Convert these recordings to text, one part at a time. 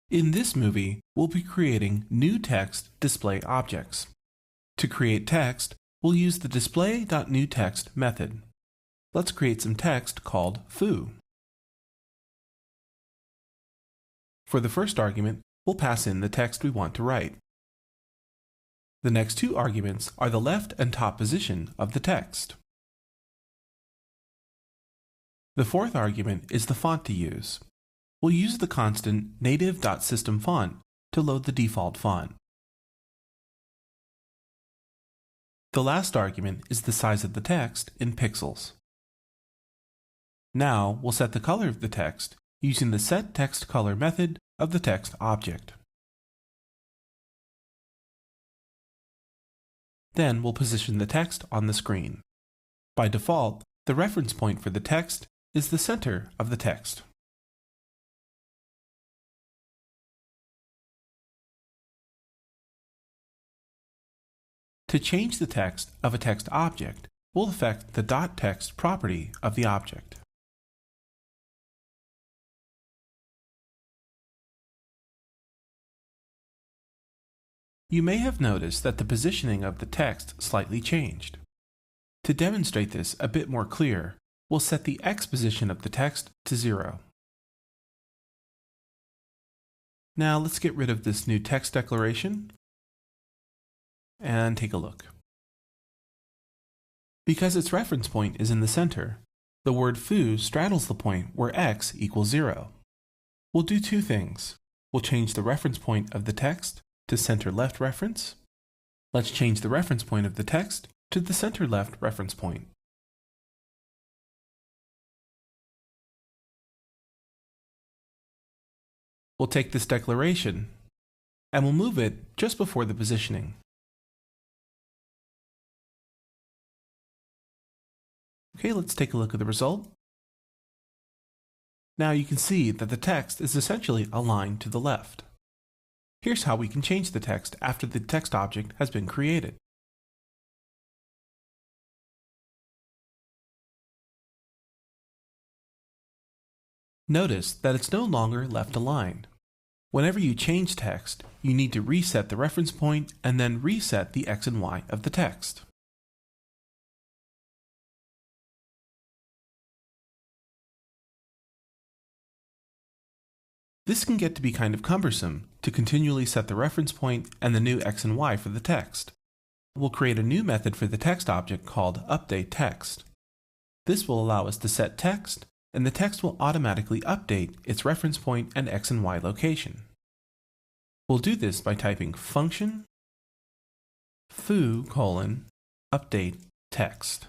In this movie, we'll be creating new text display objects. To create text, we'll use the display.newText method. Let's create some text called foo. For the first argument, we'll pass in the text we want to write. The next two arguments are the left and top position of the text. The fourth argument is the font to use. We'll use the constant native.systemFont to load the default font. The last argument is the size of the text in pixels. Now we'll set the color of the text using the setTextColor method of the text object. Then we'll position the text on the screen. By default, the reference point for the text is the center of the text. To change the text of a text object, we'll affect the .text property of the object. You may have noticed that the positioning of the text slightly changed. To demonstrate this a bit more clear, we'll set the X position of the text to 0. Now let's get rid of this new text declaration and take a look. Because its reference point is in the center, the word foo straddles the point where X equals 0. We'll do two things. We'll change the reference point of the text to center left reference. Let's change the reference point of the text to the center left reference point. We'll take this declaration and we'll move it just before the positioning. Okay, let's take a look at the result. Now you can see that the text is essentially aligned to the left. Here's how we can change the text after the text object has been created. Notice that it's no longer left aligned. Whenever you change text, you need to reset the reference point and then reset the X and Y of the text. This can get to be kind of cumbersome to continually set the reference point and the new X and Y for the text. We'll create a new method for the text object called updateText. This will allow us to set text, and the text will automatically update its reference point and X and Y location. We'll do this by typing function foo::updateText.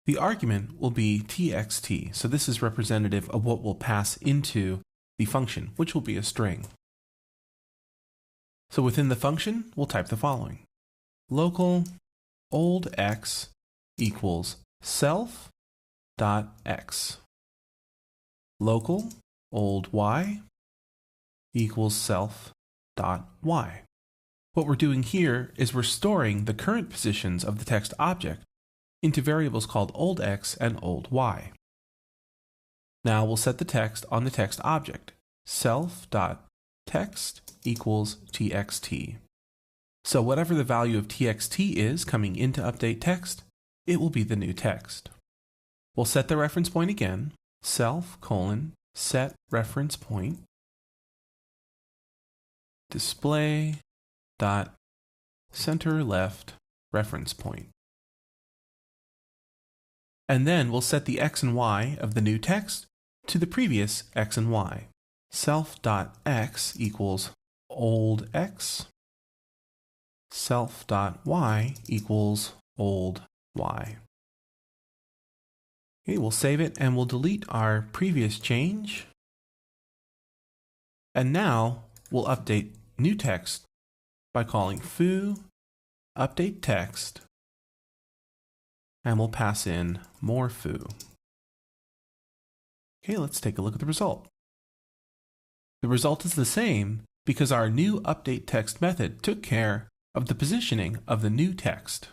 The argument will be txt, so this is representative of what we'll pass into the function, which will be a string. So within the function, we'll type the following. Local old x equals self.x. Local old y equals self.y. What we're doing here is we're storing the current positions of the text object into variables called old x and old y. Now we'll set the text on the text object. Self.text equals txt. So whatever the value of txt is coming into updateText, it will be the new text. We'll set the reference point again, self::set reference point, display.center left reference point. And then we'll set the X and Y of the new text to the previous X and Y. Self.x equals old x. Self.y equals old y. Okay, we'll save it and we'll delete our previous change. And now we'll update new text by calling foo updateText, and we'll pass in more foo. Okay, let's take a look at the result. The result is the same because our new updateText method took care of the positioning of the new text.